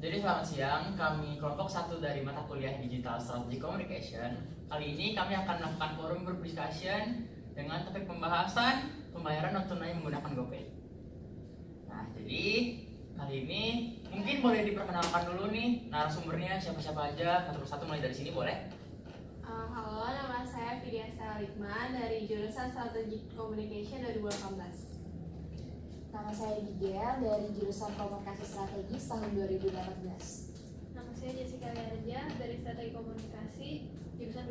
Jadi selamat siang, kami kelompok 1 dari mata kuliah Digital Strategy Communication. Kali ini kami akan melakukan forum group discussion dengan topik pembahasan pembayaran non tunai menggunakan GoPay. Nah, jadi kali ini mungkin boleh diperkenalkan dulu nih narasumbernya siapa-siapa aja, satu persatu mulai dari sini boleh? Halo, nama saya Vidya Salikman dari jurusan Strategic Communication 2018. Nama saya Gigel dari jurusan Komunikasi Strategis tahun 2018. Nama saya Jessica Liarja dari Strategi Komunikasi jurusan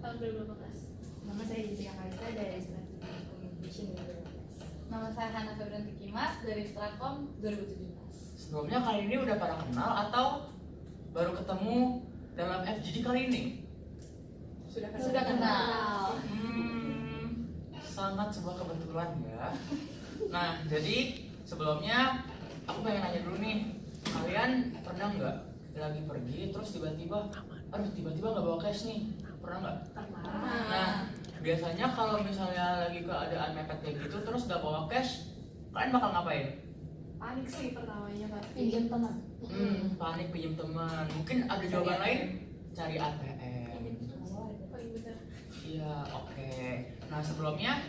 tahun 2018. Nama saya Jessica Kalista dari Strategi Communication 2018. Nama saya Hana Febrianti Kimas dari Strakom 2017. Sebelumnya kali ini udah pada kenal atau baru ketemu dalam FGD kali ini? Sudah kenal. Sangat sebuah kebetulan ya. Nah, jadi sebelumnya aku pengen nanya dulu nih, kalian pernah nggak lagi pergi terus tiba-tiba nggak bawa cash nih? Pernah nggak? Nah, biasanya kalau misalnya lagi keadaan mepet kayak gitu terus nggak bawa cash, kalian bakal ngapain? Panik sih pertamanya pasti. Pinjam teman. Panik, pinjam teman. Mungkin ada jawaban lain? Cari ATM. Oh iya benar. Iya, oke. Nah, sebelumnya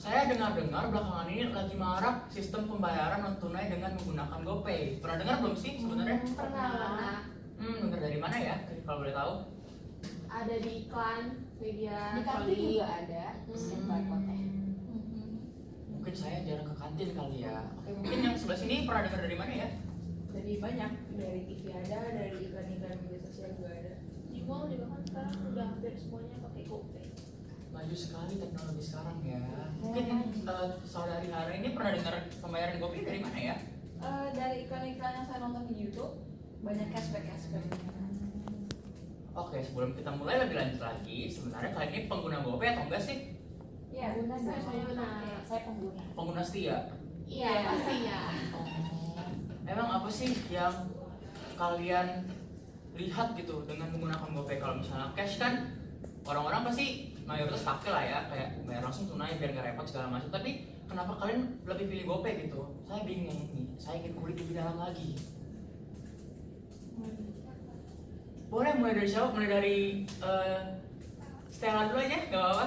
saya dengar-dengar belakangan ini lagi marak sistem pembayaran non tunai dengan menggunakan GoPay. Pernah dengar belum sih sebenarnya? Pernah. Dengar dari mana ya? Kalau boleh tahu? Ada di iklan media Di kantin juga ada scan barcode-nya. Mungkin saya jarang ke kantin kali ya. Oke, mungkin yang sebelah sini pernah dengar dari mana ya? Dari banyak, dari TV ada, dari iklan-iklan media sosial juga ada. Di mall juga kan sekarang udah hampir semuanya pakai GoPay. Maju sekali teknologi sekarang ya. Mungkin saudari Hara ini pernah dengar pembayaran GoPay dari mana ya? Dari iklan-iklan yang saya nonton di YouTube banyak cashback. Oke, sebelum kita mulai lebih lanjut lagi, sebenarnya kalian ini pengguna GoPay atau enggak sih? Ya, pengguna Saya pengguna. Saya pengguna. Pengguna setia? Iya, pastinya. Emang apa sih yang kalian lihat gitu dengan menggunakan GoPay? Kalau misalnya cash kan orang-orang pasti mayoritas pakai lah ya, kayak bayar langsung tunai biar nggak repot segala macam. Tapi kenapa kalian lebih pilih GoPay gitu? Saya bingung nih, saya ingin kulik lebih dalam lagi. Boleh mulai dari siapa? Mulai dari Stella dulu aja, nggak apa-apa.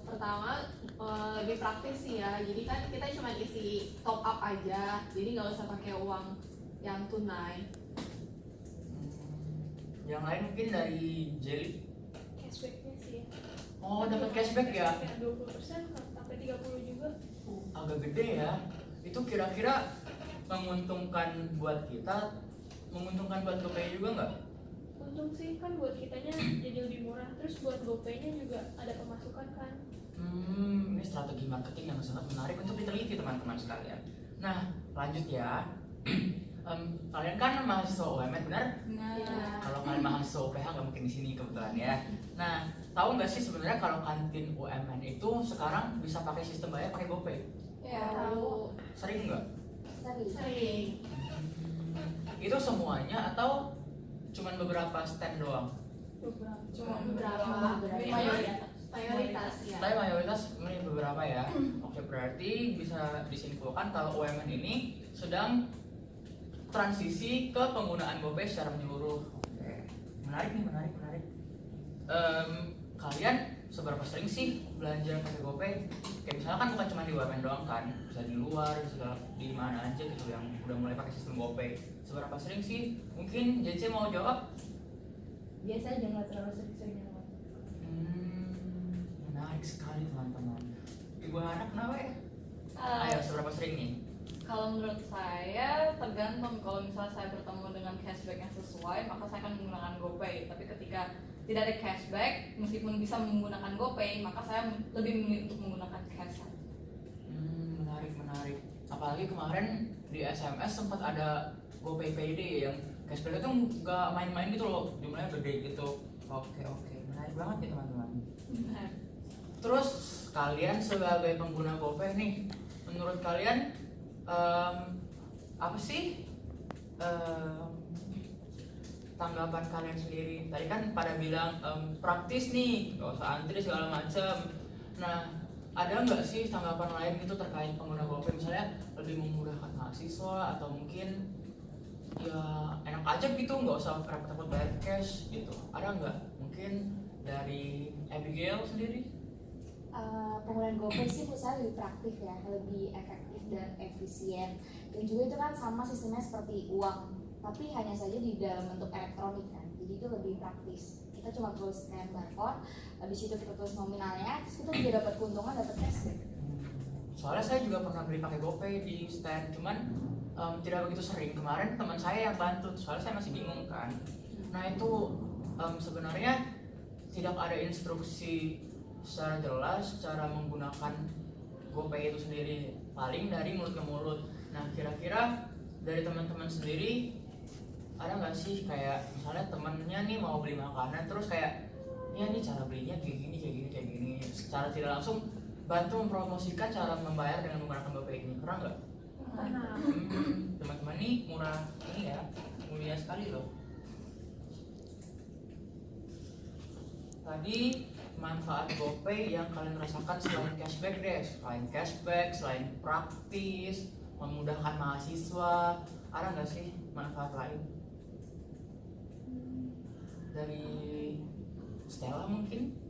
Pertama lebih praktis sih ya. Jadi kan kita cuma isi top up aja. Jadi nggak usah pakai uang yang tunai. Yang lain mungkin dari Jelly. Cashbacknya sih ya. Oh, dapat cashback ya? 20% sampai 30 juga. Agak gede ya. Itu kira-kira menguntungkan buat kita, menguntungkan buat GoPay juga nggak? Untung sih kan buat kitanya jadi lebih murah. Terus buat GoPay-nya juga ada pemasukan kan. Ini strategi marketing yang sangat menarik untuk diteliti teman-teman sekalian. Nah, lanjut ya. Kalian kan mahasiswa UMN, benar? Iya. Kalau kalian mahasiswa UPH nggak mungkin di sini kebetulan ya. Nah, tahu nggak sih sebenarnya kalau kantin UMN itu sekarang bisa pakai sistem bayar pakai GoPay? Ya, tahu. Sering nggak? Sering. Itu semuanya atau cuman beberapa stand doang? Cuma beberapa. Mayoritas ya. Tapi mayoritas ini beberapa ya. Oke, berarti bisa disimpulkan kalau UMN ini sedang transisi ke penggunaan GoPay secara menyeluruh. Oke, menarik nih, menarik. Kalian seberapa sering sih belanja pakai GoPay? Kayak misalnya kan bukan cuma di UMN doang kan, bisa di luar, bisa di mana aja gitu yang udah mulai pakai sistem GoPay. Seberapa sering sih? Mungkin JC mau jawab? Biasa aja, nggak terlalu sering-sering banget. Menarik sekali teman-teman. Ibu Hana kenapa ya? Ayo, seberapa sering nih? Kalau menurut saya tergantung. Kalau misalnya saya bertemu dengan cashback yang sesuai, maka saya akan menggunakan GoPay. Tapi ketika tidak ada cashback, meskipun bisa menggunakan GoPay, maka saya lebih memilih untuk menggunakan cash. Menarik. Apalagi kemarin di SMS sempat ada GoPay PD yang cashback itu nggak main-main gitu loh, jumlahnya gede gitu. Oke, menarik banget ya teman-teman. Terus kalian sebagai pengguna GoPay nih, menurut kalian apa sih tanggapan kalian sendiri? Tadi kan pada bilang praktis nih, nggak usah antri segala macam. Nah, ada nggak sih tanggapan lain gitu terkait pengguna GoPay, misalnya lebih memudahkan mahasiswa atau mungkin aja gitu, nggak usah repot-repot bayar cash gitu. Ada nggak mungkin dari Abigail sendiri? Penggunaan GoPay sih menurut saya lebih praktis ya, lebih efektif dan efisien. Dan juga itu kan sama sistemnya seperti uang, tapi hanya saja di dalam bentuk elektronik kan. Jadi itu lebih praktis. Kita cuma perlu scan barcode, habis itu kita tulis nominalnya, terus kita juga dapat keuntungan, dapat cashback. Soalnya saya juga pernah beli pakai GoPay di stand, cuman tidak begitu sering. Kemarin teman saya yang bantu, soalnya saya masih bingung kan. Nah itu sebenarnya tidak ada instruksi secara jelas cara menggunakan GoPay itu sendiri, paling dari mulut ke mulut. Nah kira-kira dari teman-teman sendiri ada nggak sih kayak misalnya temennya nih mau beli makanan terus kayak ya nih cara belinya kayak gini kayak gini kayak gini, secara tidak langsung bantu mempromosikan cara membayar dengan menggunakan GoPay ini, pernah nggak? Teman-teman nih murah ini ya, mulia sekali loh. Tadi manfaat GoPay yang kalian rasakan selain cashback deh, selain praktis, memudahkan mahasiswa, ada nggak sih manfaat lain? Dari Stella mungkin?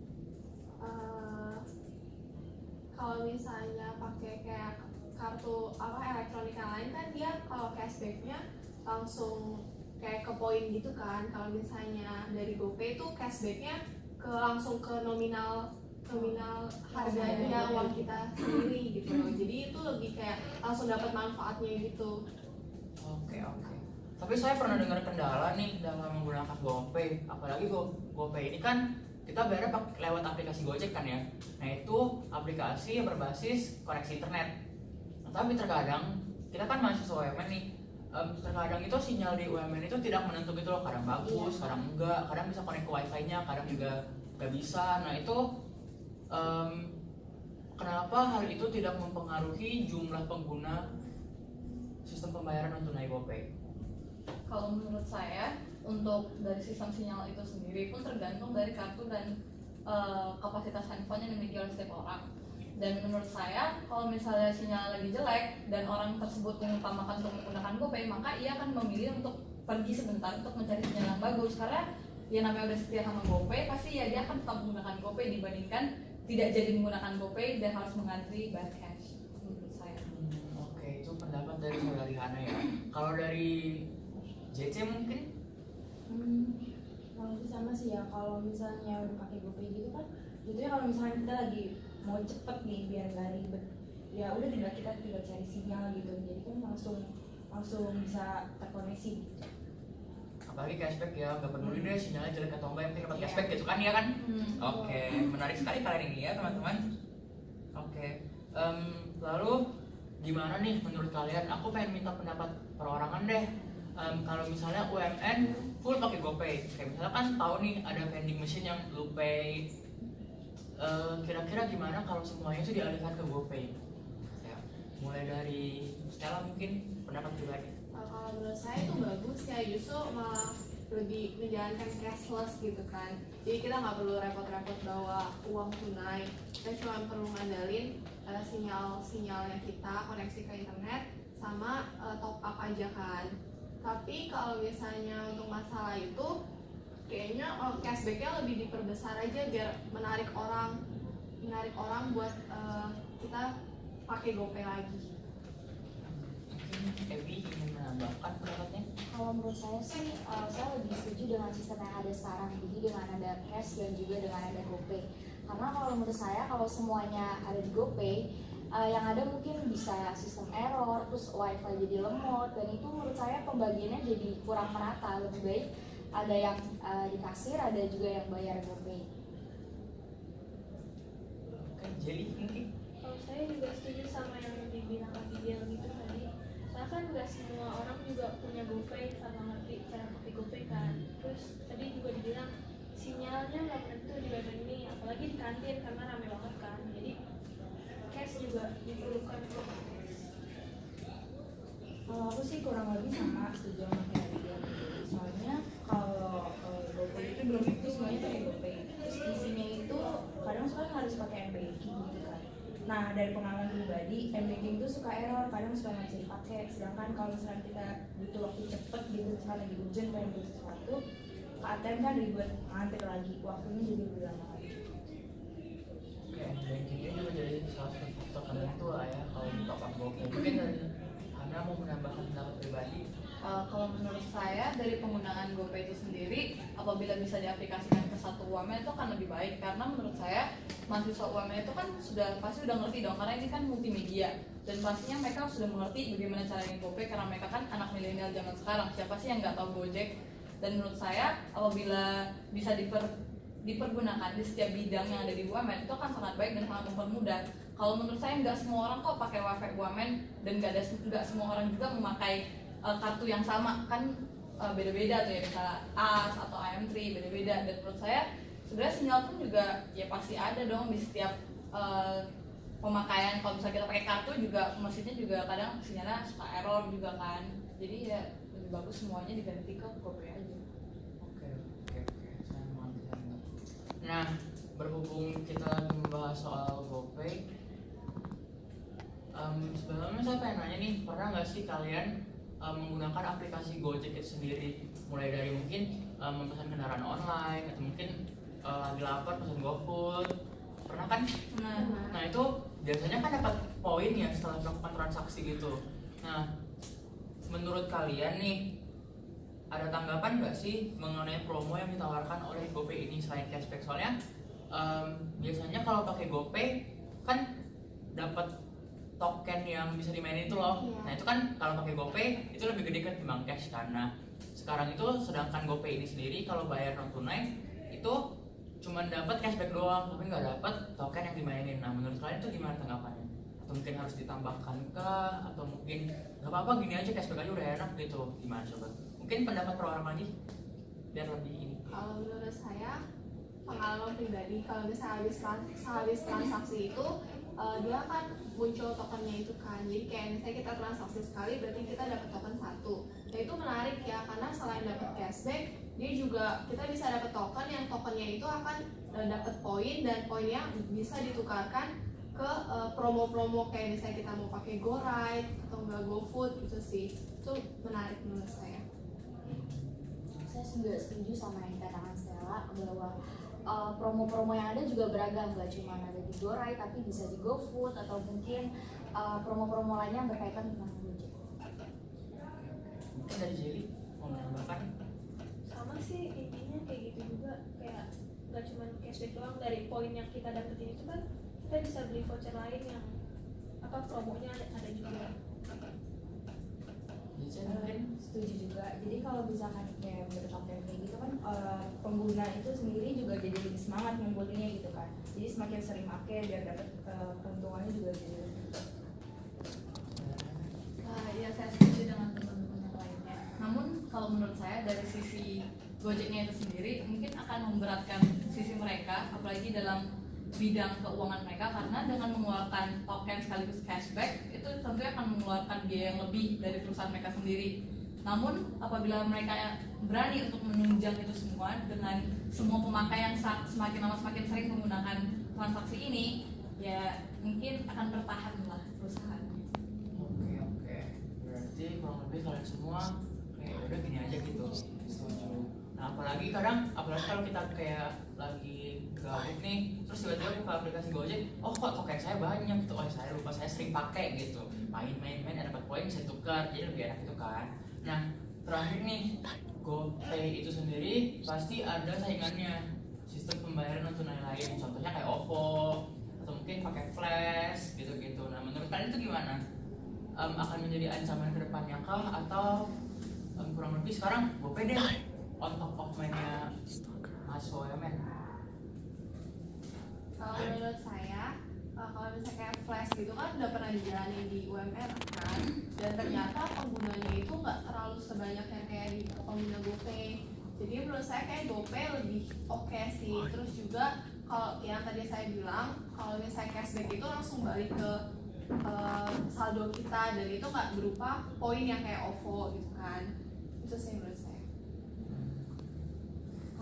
Kalau misalnya pakai kayak kartu elektronik yang lain kan dia kalau cashbacknya langsung kayak ke poin gitu kan. Kalau misalnya dari GoPay itu cashbacknya langsung ke nominal harganya uang kita sendiri gitu loh. Jadi itu lebih kayak langsung dapat manfaatnya gitu. Oke. Tapi saya pernah dengar kendala nih dalam menggunakan GoPay, apalagi GoPay ini kan kita bayarnya lewat aplikasi Gojek kan ya. Nah itu aplikasi yang berbasis koneksi internet. Nah, tapi terkadang kita kan mahasiswa UMN nih, terkadang itu sinyal di UMN itu tidak menentu gitu loh, kadang bagus, kadang enggak, kadang bisa connect ke wifi-nya, kadang juga nggak bisa. Nah itu kenapa hal itu tidak mempengaruhi jumlah pengguna sistem pembayaran non tunai GoPay? Kalau menurut saya untuk dari sistem sinyal itu sendiri pun tergantung dari kartu dan kapasitas handphone yang dimiliki oleh setiap orang. Dan menurut saya kalau misalnya sinyal lagi jelek dan orang tersebut mengutamakan untuk menggunakan GoPay, maka ia akan memilih untuk pergi sebentar untuk mencari sinyal yang bagus, karena dia namanya udah setia sama GoPay, pasti ya dia akan tetap menggunakan GoPay dibandingkan tidak jadi menggunakan GoPay dan harus mengantri bayar cash. Menurut saya. Oke, itu pendapat dari saudari Hana ya. Kalau dari JC mungkin? Kalau itu sama sih ya, kalau misalnya udah pakai GoPay gitu kan, jadinya kalau misalnya kita lagi mau cepet nih biar nggak ribet, ya udah kita tinggal cari sinyal gitu, jadi kan langsung bisa terkoneksi gitu. Apalagi cashback ya, nggak peduli deh sinyalnya jelek atau enggak, yang penting dapat cashback gitu kan ya kan? Oke, menarik sekali kalian ini ya teman-teman. Oke, lalu gimana nih menurut kalian? Aku pengen minta pendapat perorangan deh. Kalau misalnya UMN full pakai GoPay, kayak misalnya kan tahu nih ada vending machine yang LuPay, kira-kira gimana kalau semuanya itu dialihkan ke GoPay? Ya, mulai dari Stella mungkin pendapat pribadi. Kalau menurut saya itu bagus ya, justru malah lebih menjalankan cashless gitu kan. Jadi kita nggak perlu repot-repot bawa uang tunai, kita cuma perlu ngandalin sinyalnya kita koneksi ke internet sama top up aja kan. Tapi kalau misalnya untuk masalah itu kayaknya cashbacknya lebih diperbesar aja biar menarik orang buat kita pakai GoPay lagi. Evi ingin menambahkan pendapatnya? Kalau menurut saya sih, saya lebih setuju dengan sistem yang ada sekarang. Jadi dengan ada cash dan juga dengan ada GoPay. Karena kalau menurut saya, kalau semuanya ada di GoPay, yang ada mungkin bisa sistem error, terus wifi jadi lemot, dan itu menurut saya pembagiannya jadi kurang merata. Lebih baik ada yang di kasir, ada juga yang bayar GoPay. Oke, Jelly mungkin? Kalau saya juga setuju sama yang dibilang Abigail gitu tadi. Soalnya kan nggak semua orang juga punya GoPay sama ngerti cara pakai GoPay kan. Terus tadi juga dibilang sinyalnya nggak menentu di web ini, apalagi di kantin karena rame banget kan. Jadi cash juga diperlukan untuk Kalau aku sih kurang lebih sama setuju sama kayak dia. Soalnya kalau GoPay itu belum tentu semuanya pakai GoPay. Terus isinya itu kadang soalnya harus pakai m-banking gitu kan. Nah dari pengalaman pribadi, m-banking itu suka error, kadang suka nggak bisa dipakai. Sedangkan kalau misalnya kita butuh waktu cepet gitu misalkan lagi hujan pengen beli sesuatu ke ATM kan ribet ngantri lagi, waktunya jadi lebih lama lagi. Oke, banking ini juga jadi salah satu faktor penentu lah ya kalau di top up GoPay. Mungkin dari Hana mau menambahkan pendapat pribadi. Kalau menurut saya dari penggunaan GoPay itu sendiri apabila bisa diaplikasikan ke satu UMN itu akan lebih baik, karena menurut saya mahasiswa UMN itu kan pasti udah ngerti dong, karena ini kan multimedia dan pastinya mereka sudah mengerti bagaimana caranya GoPay karena mereka kan anak milenial zaman sekarang, siapa sih yang nggak tahu Gojek. Dan menurut saya apabila bisa dipergunakan di setiap bidang yang ada di UMN itu akan sangat baik dan sangat mempermudah. Kalau menurut saya nggak semua orang kok pakai WiFi UMN dan nggak semua orang juga memakai kartu yang sama, kan beda-beda tuh ya, misalnya AS atau AM3 beda-beda. Dan menurut saya sebenarnya sinyal pun juga ya pasti ada dong di setiap pemakaian. Kalau misalnya kita pakai kartu juga mesinnya juga kadang sinyalnya suka error juga kan, jadi ya lebih bagus semuanya diganti ke GoPay aja. Oke, saya mengerti. Nah, berhubung kita lagi membahas soal GoPay, sebelumnya saya pengen nanya nih, pernah nggak sih kalian menggunakan aplikasi Gojek itu sendiri, mulai dari mungkin memesan kendaraan online atau mungkin lagi lapar pesan GoFood, pernah kan? Nah itu biasanya kan dapat poin ya setelah melakukan transaksi gitu. Nah, menurut kalian nih ada tanggapan nggak sih mengenai promo yang ditawarkan oleh GoPay ini selain cashback? Soalnya biasanya kalau pakai GoPay kan dapat token yang bisa dimainin itu loh. Iya. Nah itu kan kalau pakai GoPay itu lebih gede ketimbang cash, karena sekarang itu sedangkan GoPay ini sendiri kalau bayar non tunai itu cuma dapat cashback doang tapi nggak dapat token yang dimainin. Nah menurut kalian itu gimana tanggapannya? Atau mungkin harus ditambahkan kah? Atau mungkin nggak apa-apa gini aja cashback aja udah enak gitu? Gimana coba? Mungkin pendapat per orang lagi biar lebih ini. Kalau menurut saya, pengalaman pribadi, kalau misalnya habis transaksi itu dia kan muncul tokennya itu kan, jadi kayak misalnya kita transaksi sekali berarti kita dapat token 1. Nah itu menarik ya, karena selain dapat cashback dia juga kita bisa dapat token yang tokennya itu akan dapat poin, dan poinnya bisa ditukarkan ke promo-promo kayak misalnya kita mau pakai GoRide atau enggak GoFood gitu sih. Itu menarik menurut saya. Saya juga setuju sama yang dikatakan Stella bahwa promo-promo yang ada juga beragam, gak cuma ada di GoRide tapi bisa di GoFood atau mungkin promo-promo lainnya yang berkaitan dengan Gojek. Mungkin dari Jelly mau menambahkan? Sama sih intinya kayak gitu juga, kayak nggak cuma cashback doang, dari poin yang kita dapetin itu kan kita bisa beli voucher lain yang promonya ada juga. Mungkin Setuju juga. Jadi kalau misalkan kayak bertopeng kayak gitu kan pengguna itu sendiri juga jadi lebih semangat ngumpulinnya gitu kan. Jadi semakin sering pakai biar dapat keuntungannya juga jadi lebih. Ya saya setuju dengan teman-teman yang lainnya. Namun kalau menurut saya dari sisi Gojeknya itu sendiri mungkin akan memberatkan sisi mereka, apalagi dalam bidang keuangan mereka, karena dengan mengeluarkan token sekaligus cashback itu tentunya akan mengeluarkan biaya yang lebih dari perusahaan mereka sendiri. Namun apabila mereka berani untuk menunjang itu semua dengan semua pemakai yang semakin lama semakin sering menggunakan transaksi ini, ya mungkin akan bertahan lah perusahaannya. Oke. Berarti kurang lebih kalian semua kayak udah gini aja gitu. Setuju. Nah apalagi kalau kita kayak lagi gabut nih, terus tiba-tiba buka aplikasi Gojek, oh kok token saya banyak gitu, oh saya lupa saya sering pakai gitu, main ada dapat poin bisa tukar, jadi lebih enak gitu kan. Nah terakhir nih, GoPay itu sendiri pasti ada saingannya, sistem pembayaran non tunai lain, contohnya kayak OVO atau mungkin pakai flash gitu-gitu. Nah menurut kalian itu gimana? Akan menjadi ancaman kedepannya kah, atau kurang lebih sekarang GoPay deh on top of mind-nya mahasiswa UMN? Kalau menurut saya, kalau misalnya kayak flash gitu kan udah pernah dijalanin di UMR kan, dan ternyata penggunanya itu nggak terlalu sebanyak yang kayak di pengguna GoPay. Jadi menurut saya kayak GoPay lebih oke sih. Terus juga kalau yang tadi saya bilang, kalau misalnya cashback itu langsung balik ke saldo kita, dan itu nggak berupa poin yang kayak OVO gitu kan. Itu sih menurut saya.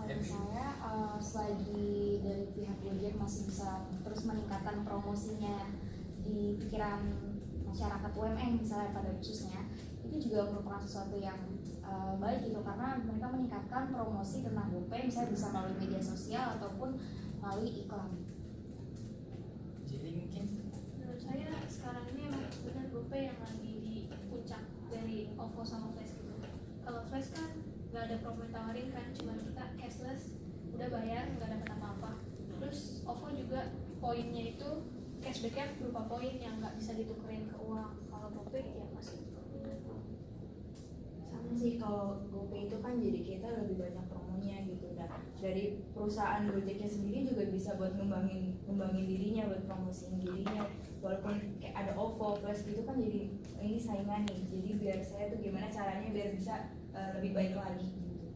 Kalau saya selagi dari pihak Gojek masih bisa terus meningkatkan promosinya di pikiran masyarakat UMN misalnya pada khususnya, itu juga merupakan sesuatu yang baik gitu, karena mereka meningkatkan promosi tentang GoPay, misalnya bisa melalui media sosial ataupun melalui iklan. Jadi mungkin Menurut saya sekarang ini emang benar GoPay yang lagi di puncak dari OVO sama Flash gitu. Kalau Flash kan nggak ada promo yang tawarin kan, cuma kita cashless, udah bayar nggak dapat apa-apa. Terus OVO juga poinnya itu cashbacknya berupa poin yang nggak bisa ditukerin ke uang. Kalau GoPay ya masih. Sama sih, kalau GoPay itu kan jadi kita lebih banyak promonya gitu. Nah, dari perusahaan Gojeknya sendiri juga bisa buat ngembangin dirinya, buat promosiin dirinya. Walaupun kayak ada OVO, Flash gitu kan, jadi ini saingan nih. Jadi biar saya tuh gimana caranya biar bisa lebih baik lagi gitu.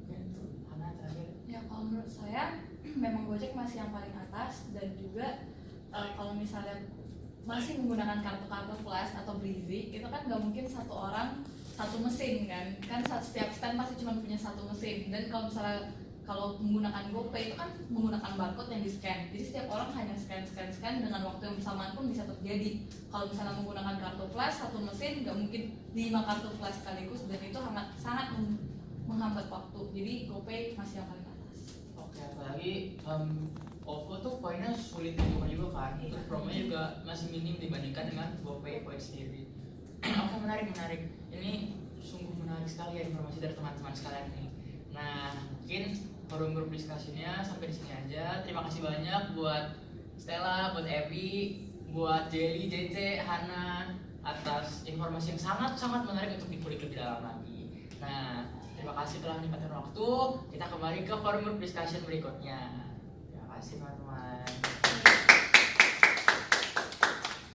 ya itu Hana terakhir. Ya kalau menurut saya memang Gojek masih yang paling atas, dan juga kalau misalnya masih menggunakan kartu-kartu flash atau Breezy, itu kan nggak mungkin satu orang satu mesin kan setiap stand pasti cuma punya satu mesin. Dan kalau misalnya kalau menggunakan GoPay itu kan menggunakan barcode yang di scan, jadi setiap orang hanya scan dengan waktu yang bersamaan pun bisa terjadi. Kalau misalnya menggunakan kartu flash satu mesin, nggak mungkin 5 kartu flash sekaligus, dan itu sangat menghambat waktu. Jadi GoPay masih yang paling atas. Oke, apalagi OVO tuh poinnya sulit ditukar juga kan, terus promonya juga masih minim dibandingkan dengan GoPay poin sendiri. Oke, menarik. Ini sungguh menarik sekali ya informasi dari teman-teman sekalian nih. Nah, mungkin forum grup diskusinya sampai di sini aja. Terima kasih banyak buat Stella, buat Evi, buat Jelly, JJ, Hana atas informasi yang sangat menarik untuk dikulik lebih dalam lagi. Nah, terima kasih telah menyempatkan waktu. Kita kembali ke forum group discussion berikutnya. Terima kasih teman-teman.